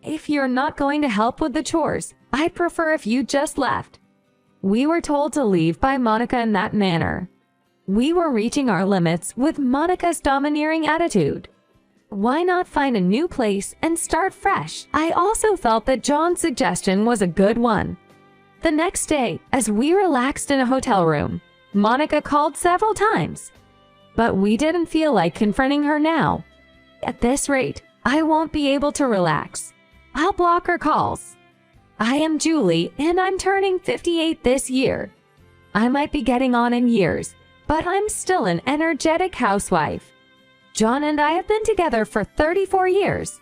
If you're not going to help with the chores, I'd prefer if you just left. We were told to leave by Monica in that manner. We were reaching our limits with Monica's domineering attitude. Why not find a new place and start fresh? I also felt that John's suggestion was a good one. The next day, as we relaxed in a hotel room, Monica called several times. But we didn't feel like confronting her now. At this rate, I won't be able to relax. I'll block her calls. I am Julie and I'm turning 58 this year. I might be getting on in years, but I'm still an energetic housewife. John and I have been together for 34 years.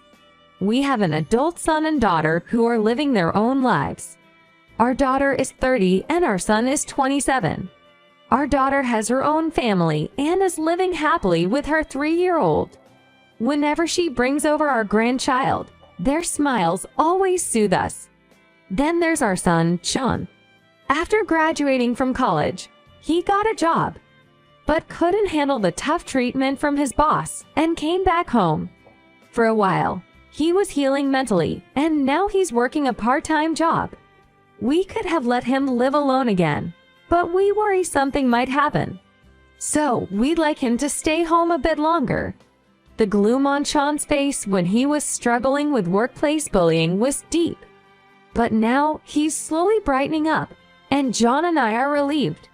We have an adult son and daughter who are living their own lives. Our daughter is 30 and our son is 27. Our daughter has her own family and is living happily with her 3-year-old. Whenever she brings over our grandchild, their smiles always soothe us. Then there's our son, Sean. After graduating from college, he got a job, but couldn't handle the tough treatment from his boss and came back home. For a while, he was healing mentally, and now he's working a part-time job. We could have let him live alone again, but we worry something might happen. So we'd like him to stay home a bit longer. The gloom on Sean's face when he was struggling with workplace bullying was deep. But now he's slowly brightening up, and John and I are relieved.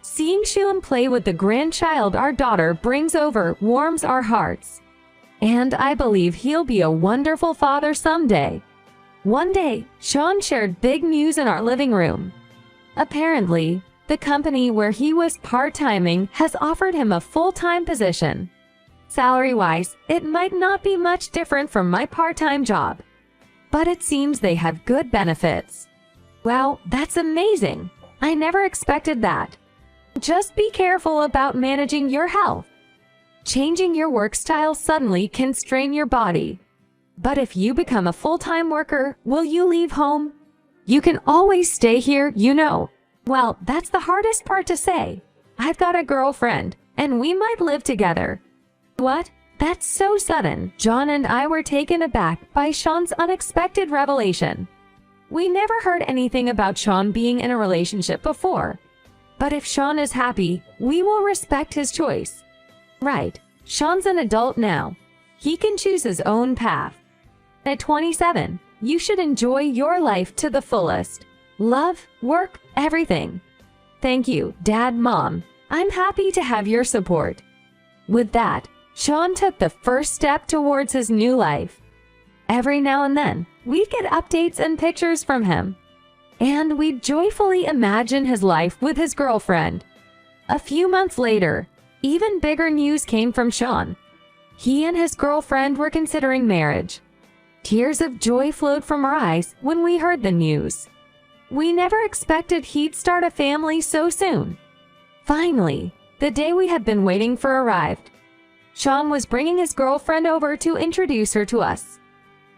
Seeing Sean play with the grandchild our daughter brings over warms our hearts. And I believe he'll be a wonderful father someday. One day, Sean shared big news in our living room. Apparently, the company where he was part-timing has offered him a full-time position. Salary-wise, it might not be much different from my part-time job, but it seems they have good benefits. Wow, that's amazing! I never expected that. Just be careful about managing your health. Changing your work style suddenly can strain your body. But if you become a full-time worker, will you leave home? You can always stay here, you know. Well, that's the hardest part to say. I've got a girlfriend, and we might live together. What? That's so sudden. John and I were taken aback by Sean's unexpected revelation. We never heard anything about Sean being in a relationship before. But if Sean is happy, we will respect his choice. Right, Sean's an adult now. He can choose his own path. At 27, you should enjoy your life to the fullest. Love, work, everything. Thank you, Dad, Mom. I'm happy to have your support. With that, Sean took the first step towards his new life. Every now and then, we'd get updates and pictures from him, and we'd joyfully imagine his life with his girlfriend. A few months later, even bigger news came from Sean. He and his girlfriend were considering marriage. Tears of joy flowed from our eyes when we heard the news. We never expected he'd start a family so soon. Finally, the day we had been waiting for arrived. Sean was bringing his girlfriend over to introduce her to us.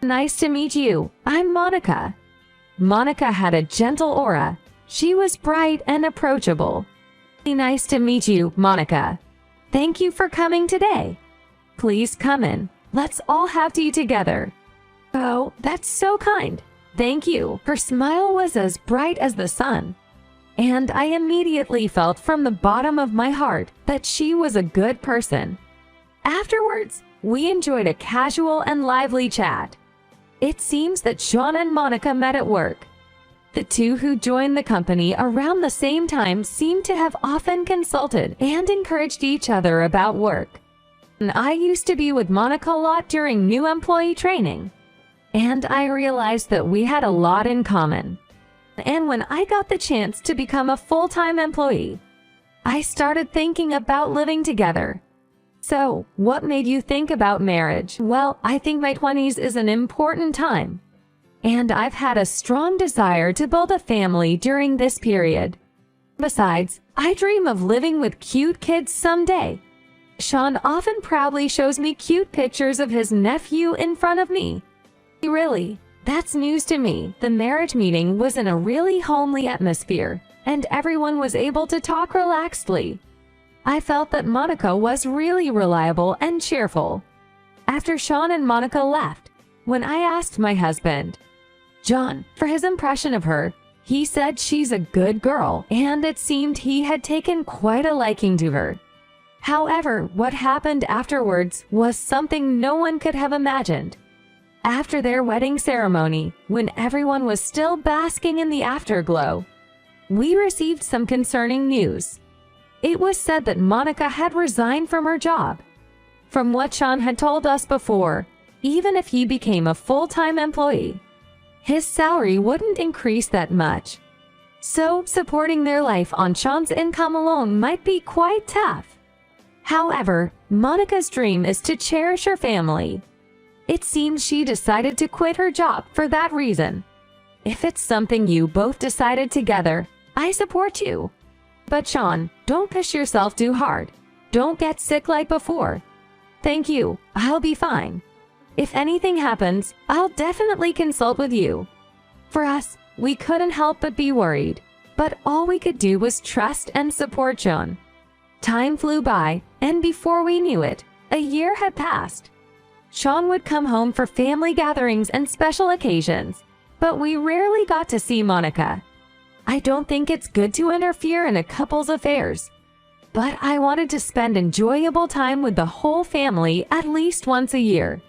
Nice to meet you. I'm Monica. Monica had a gentle aura. She was bright and approachable. Nice to meet you, Monica. Thank you for coming today. Please come in. Let's all have tea together. Oh, that's so kind. Thank you. Her smile was as bright as the sun, and I immediately felt from the bottom of my heart that she was a good person. Afterwards, we enjoyed a casual and lively chat. It seems that Sean and Monica met at work. The two who joined the company around the same time seemed to have often consulted and encouraged each other about work. I used to be with Monica a lot during new employee training, and I realized that we had a lot in common. And when I got the chance to become a full-time employee, I started thinking about living together. So, what made you think about marriage? Well, I think my 20s is an important time, and I've had a strong desire to build a family during this period. Besides, I dream of living with cute kids someday. Sean often proudly shows me cute pictures of his nephew in front of me. Really, that's news to me. The marriage meeting was in a really homely atmosphere, and everyone was able to talk relaxedly. I felt that Monica was really reliable and cheerful. After Sean and Monica left, When I asked my husband, John, for his impression of her, he said she's a good girl, and it seemed he had taken quite a liking to her. However, what happened afterwards was something no one could have imagined. After their wedding ceremony, when everyone was still basking in the afterglow, we received some concerning news. It was said that Monica had resigned from her job. From what Sean had told us before, even if he became a full-time employee, his salary wouldn't increase that much. So, supporting their life on Sean's income alone might be quite tough. However, Monica's dream is to cherish her family. It seems she decided to quit her job for that reason. If it's something you both decided together, I support you. But Sean, don't push yourself too hard. Don't get sick like before. Thank you, I'll be fine. If anything happens, I'll definitely consult with you. For us, we couldn't help but be worried, but all we could do was trust and support Sean. Time flew by, and before we knew it, a year had passed. Sean would come home for family gatherings and special occasions, but we rarely got to see Monica. I don't think it's good to interfere in a couple's affairs, but I wanted to spend enjoyable time with the whole family at least once a year.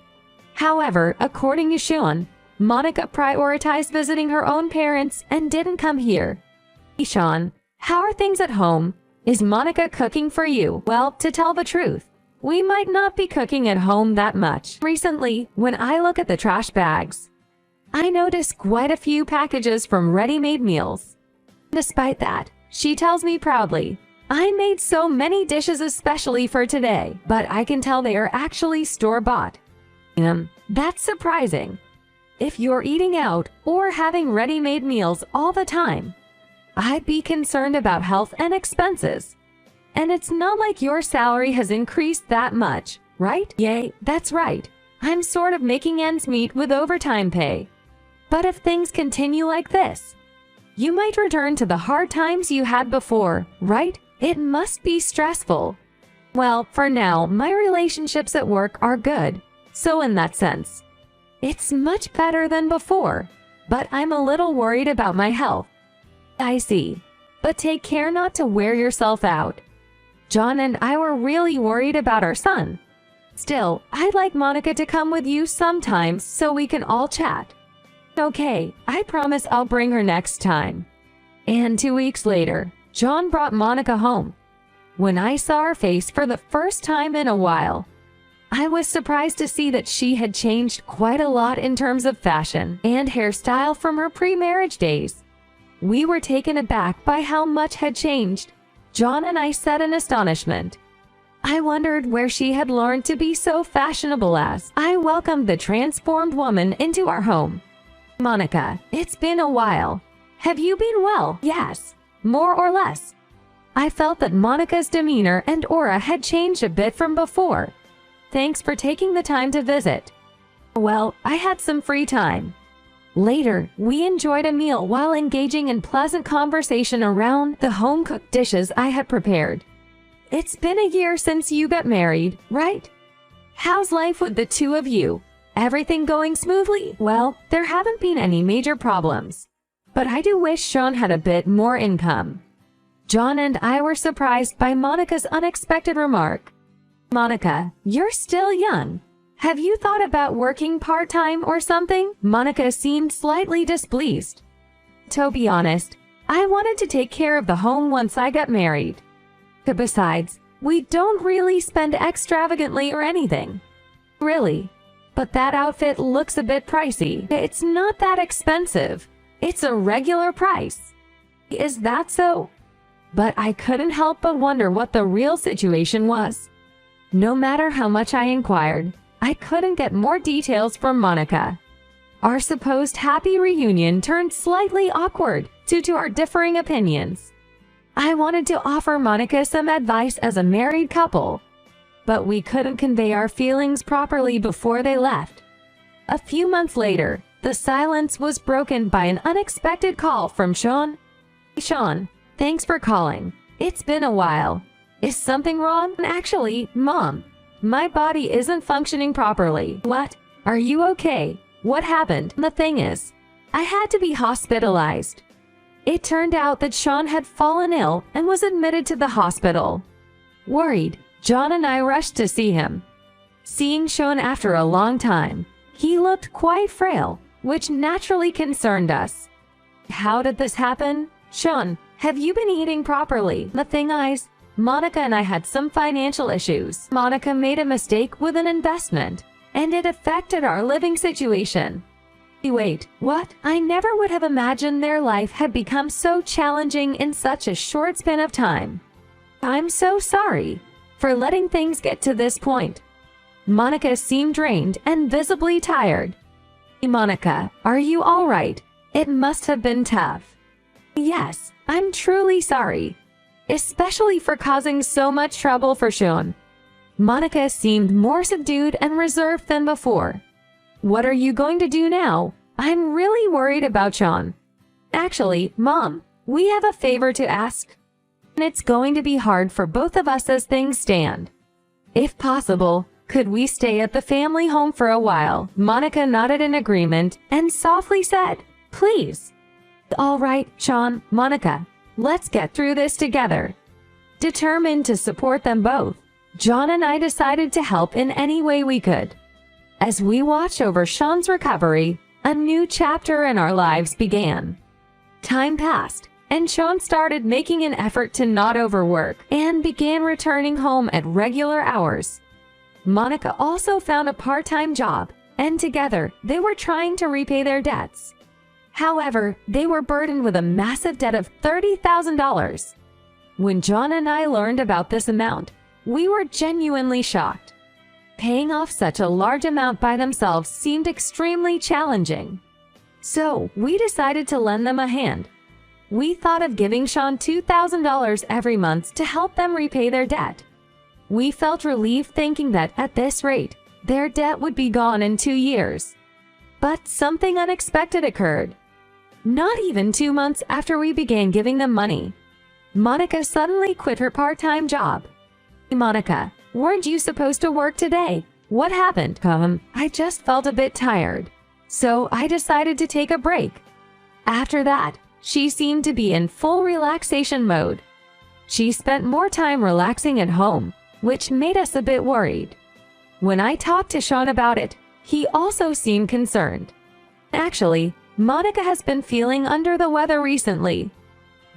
However, according to Sean, Monica prioritized visiting her own parents and didn't come here. Sean, how are things at home? Is Monica cooking for you? Well, to tell the truth, we might not be cooking at home that much. Recently, when I look at the trash bags, I notice quite a few packages from ready-made meals. Despite that, she tells me proudly, I made so many dishes especially for today, but I can tell they are actually store-bought. That's surprising. If you're eating out or having ready-made meals all the time, I'd be concerned about health and expenses. And it's not like your salary has increased that much, right? Yay, that's right. I'm sort of making ends meet with overtime pay. But if things continue like this, you might return to the hard times you had before, right? It must be stressful. Well, for now, my relationships at work are good. So in that sense, it's much better than before. But I'm a little worried about my health. I see. But take care not to wear yourself out. John and I were really worried about our son. Still, I'd like Monica to come with you sometimes so we can all chat. Okay, I promise I'll bring her next time. And 2 weeks later, John brought Monica home. When I saw her face for the first time in a while, I was surprised to see that she had changed quite a lot in terms of fashion and hairstyle from her pre-marriage days. We were taken aback by how much had changed. John and I said in astonishment. I wondered where she had learned to be so fashionable as I welcomed the transformed woman into our home. Monica, it's been a while. Have you been well? Yes, more or less. I felt that Monica's demeanor and aura had changed a bit from before. Thanks for taking the time to visit. Well, I had some free time. Later, we enjoyed a meal while engaging in pleasant conversation around the home-cooked dishes I had prepared. It's been a year since you got married, right? How's life with the two of you? Everything going smoothly? Well, there haven't been any major problems. But I do wish Sean had a bit more income. John and I were surprised by Monica's unexpected remark. Monica, you're still young. Have you thought about working part-time or something? Monica seemed slightly displeased. To be honest, I wanted to take care of the home once I got married. Besides, we don't really spend extravagantly or anything. Really. But that outfit looks a bit pricey. It's not that expensive. It's a regular price. Is that so? But I couldn't help but wonder what the real situation was. No matter how much I inquired, I couldn't get more details from Monica. Our supposed happy reunion turned slightly awkward due to our differing opinions. I wanted to offer Monica some advice as a married couple, but we couldn't convey our feelings properly before they left. A few months later, the silence was broken by an unexpected call from Sean. Sean, thanks for calling. It's been a while. Is something wrong? Actually, Mom, my body isn't functioning properly. What? Are you okay? What happened? The thing is, I had to be hospitalized. It turned out that Sean had fallen ill and was admitted to the hospital. Worried, John and I rushed to see him. Seeing Sean after a long time, he looked quite frail, which naturally concerned us. How did this happen? Sean, have you been eating properly? The thing is, Monica and I had some financial issues. Monica made a mistake with an investment, and it affected our living situation. Wait, what? I never would have imagined their life had become so challenging in such a short span of time. I'm so sorry for letting things get to this point. Monica seemed drained and visibly tired. Monica, are you all right? It must have been tough. Yes, I'm truly sorry, especially for causing so much trouble for Sean. Monica seemed more subdued and reserved than before. What are you going to do now? I'm really worried about Sean. Actually, Mom, we have a favor to ask. And it's going to be hard for both of us as things stand. If possible, could we stay at the family home for a while? Monica nodded in agreement and softly said, please. All right, Sean, Monica, let's get through this together. Determined to support them both, John and I decided to help in any way we could. As we watched over Sean's recovery, a new chapter in our lives began. Time passed, and Sean started making an effort to not overwork and began returning home at regular hours. Monica also found a part-time job, and together they were trying to repay their debts. However, they were burdened with a massive debt of $30,000. When John and I learned about this amount, we were genuinely shocked. Paying off such a large amount by themselves seemed extremely challenging. So, we decided to lend them a hand. We thought of giving Sean $2,000 every month to help them repay their debt. We felt relieved thinking that at this rate, their debt would be gone in 2 years. But something unexpected occurred. Not even 2 months after we began giving them money, Monica suddenly quit her part-time job. Monica, weren't you supposed to work today? What happened? I just felt a bit tired, so I decided to take a break. After that, she seemed to be in full relaxation mode. She spent more time relaxing at home, which made us a bit worried. When I talked to Sean about it, he also seemed concerned. Actually, Monica has been feeling under the weather recently,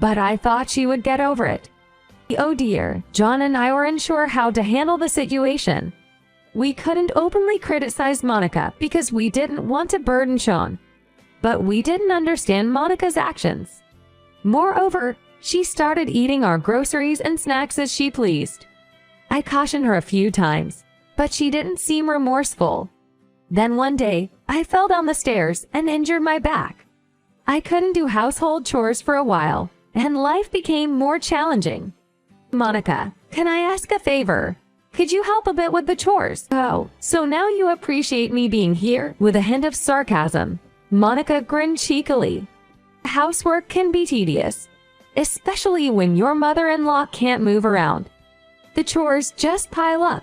but I thought she would get over it. Oh dear, John and I were unsure how to handle the situation. We couldn't openly criticize Monica because we didn't want to burden Sean, but we didn't understand Monica's actions. Moreover, she started eating our groceries and snacks as she pleased. I cautioned her a few times, but she didn't seem remorseful. Then one day, I fell down the stairs and injured my back. I couldn't do household chores for a while, and life became more challenging. Monica, can I ask a favor? Could you help a bit with the chores? Oh, so now you appreciate me being here? With a hint of sarcasm, Monica grinned cheekily. Housework can be tedious, especially when your mother-in-law can't move around. The chores just pile up.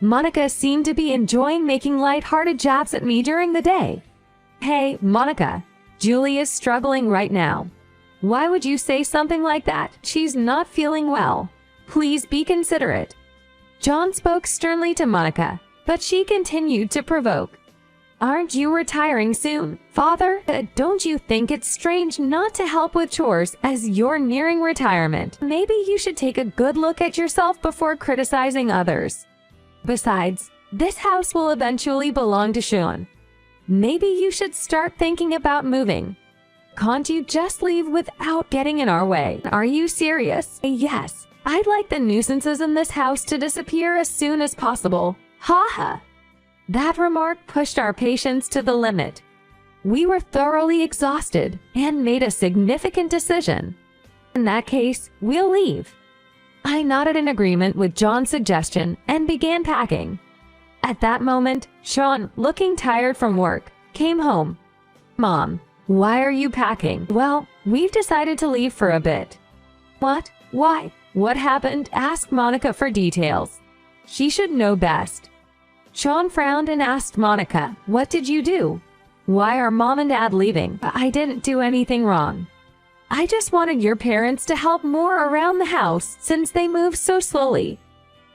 Monica seemed to be enjoying making light-hearted jabs at me during the day. Hey, Monica, Julie is struggling right now. Why would you say something like that? She's not feeling well. Please be considerate. John spoke sternly to Monica, but she continued to provoke. Aren't you retiring soon, Father? Don't you think it's strange not to help with chores as you're nearing retirement? Maybe you should take a good look at yourself before criticizing others. Besides, this house will eventually belong to Sean. Maybe you should start thinking about moving. Can't you just leave without getting in our way? Are you serious? Yes, I'd like the nuisances in this house to disappear as soon as possible. Ha ha! That remark pushed our patience to the limit. We were thoroughly exhausted and made a significant decision. In that case, we'll leave. I nodded in agreement with John's suggestion and began packing. At that moment, Sean, looking tired from work, came home. Mom, why are you packing? Well, we've decided to leave for a bit. What? Why? What happened? Ask Monica for details. She should know best. Sean frowned and asked Monica, what did you do? Why are mom and dad leaving? I didn't do anything wrong. I just wanted your parents to help more around the house since they move so slowly.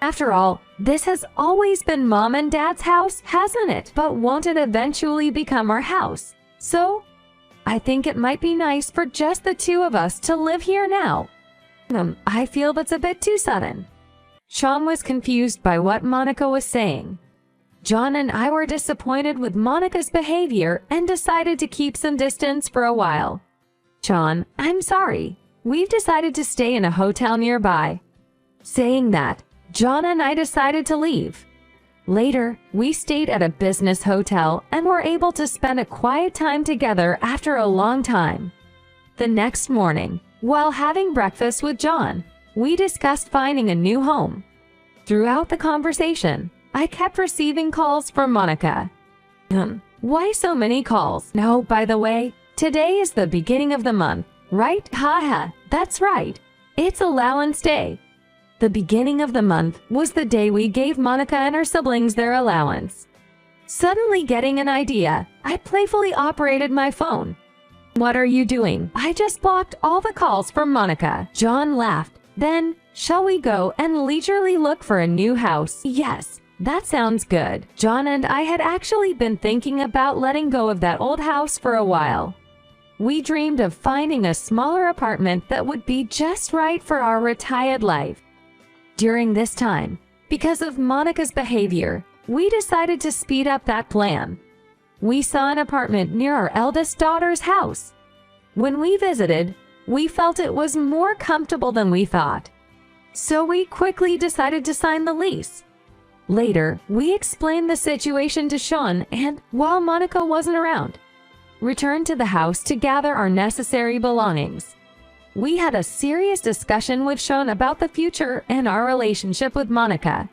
After all, this has always been mom and dad's house, hasn't it? But won't it eventually become our house? So, I think it might be nice for just the two of us to live here now. I feel that's a bit too sudden. Sean was confused by what Monica was saying. John and I were disappointed with Monica's behavior and decided to keep some distance for a while. Sean, I'm sorry. We've decided to stay in a hotel nearby. Saying that, John and I decided to leave. Later, we stayed at a business hotel and were able to spend a quiet time together after a long time. The next morning, while having breakfast with John, we discussed finding a new home. Throughout the conversation, I kept receiving calls from Monica. Why so many calls? No, by the way, today is the beginning of the month, right? Haha, that's right. It's allowance day. The beginning of the month was the day we gave Monica and her siblings their allowance. Suddenly getting an idea, I playfully operated my phone. What are you doing? I just blocked all the calls from Monica. John laughed. Then, shall we go and leisurely look for a new house? Yes, that sounds good. John and I had actually been thinking about letting go of that old house for a while. We dreamed of finding a smaller apartment that would be just right for our retired life. During this time, because of Monica's behavior, we decided to speed up that plan. We saw an apartment near our eldest daughter's house. When we visited, we felt it was more comfortable than we thought. So we quickly decided to sign the lease. Later, we explained the situation to Sean and, while Monica wasn't around, returned to the house to gather our necessary belongings. We had a serious discussion with Sean about the future and our relationship with Monica.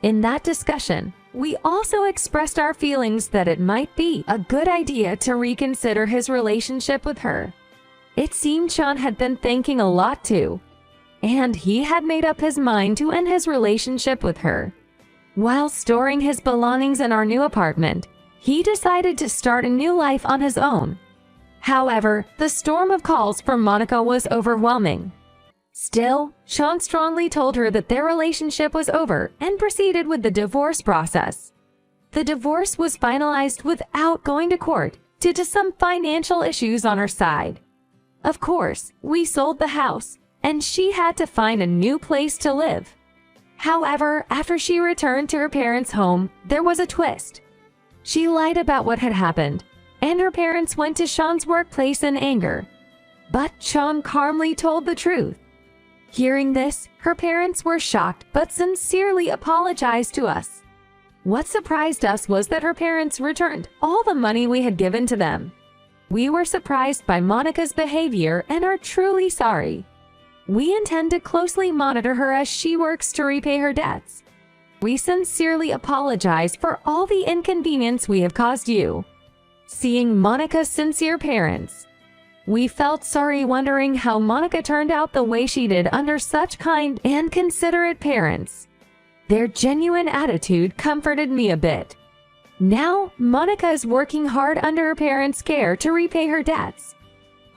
In that discussion, we also expressed our feelings that it might be a good idea to reconsider his relationship with her. It seemed Sean had been thinking a lot too, and he had made up his mind to end his relationship with her. While storing his belongings in our new apartment, he decided to start a new life on his own. However, the storm of calls from Monica was overwhelming. Still, Sean strongly told her that their relationship was over and proceeded with the divorce process. The divorce was finalized without going to court due to some financial issues on her side. Of course, we sold the house, and she had to find a new place to live. However, after she returned to her parents' home, there was a twist. She lied about what had happened, and her parents went to Sean's workplace in anger. But Sean calmly told the truth. Hearing this, her parents were shocked but sincerely apologized to us. What surprised us was that her parents returned all the money we had given to them. We were surprised by Monica's behavior and are truly sorry. We intend to closely monitor her as she works to repay her debts. We sincerely apologize for all the inconvenience we have caused you. Seeing Monica's sincere parents, we felt sorry wondering how Monica turned out the way she did under such kind and considerate parents. Their genuine attitude comforted me a bit. Now, Monica is working hard under her parents' care to repay her debts.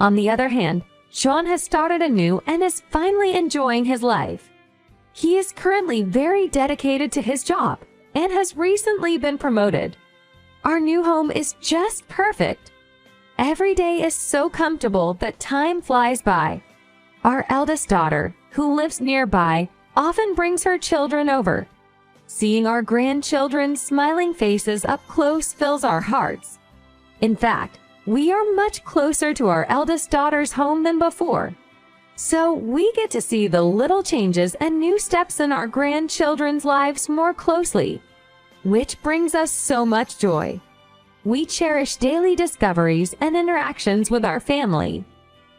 On the other hand, Sean has started anew and is finally enjoying his life. He is currently very dedicated to his job and has recently been promoted. Our new home is just perfect. Every day is so comfortable that time flies by. Our eldest daughter, who lives nearby, often brings her children over. Seeing our grandchildren's smiling faces up close fills our hearts. In fact, we are much closer to our eldest daughter's home than before. So we get to see the little changes and new steps in our grandchildren's lives more closely, which brings us so much joy. We cherish daily discoveries and interactions with our family,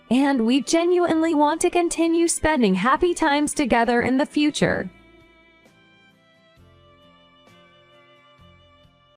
and we genuinely want to continue spending happy times together in the future.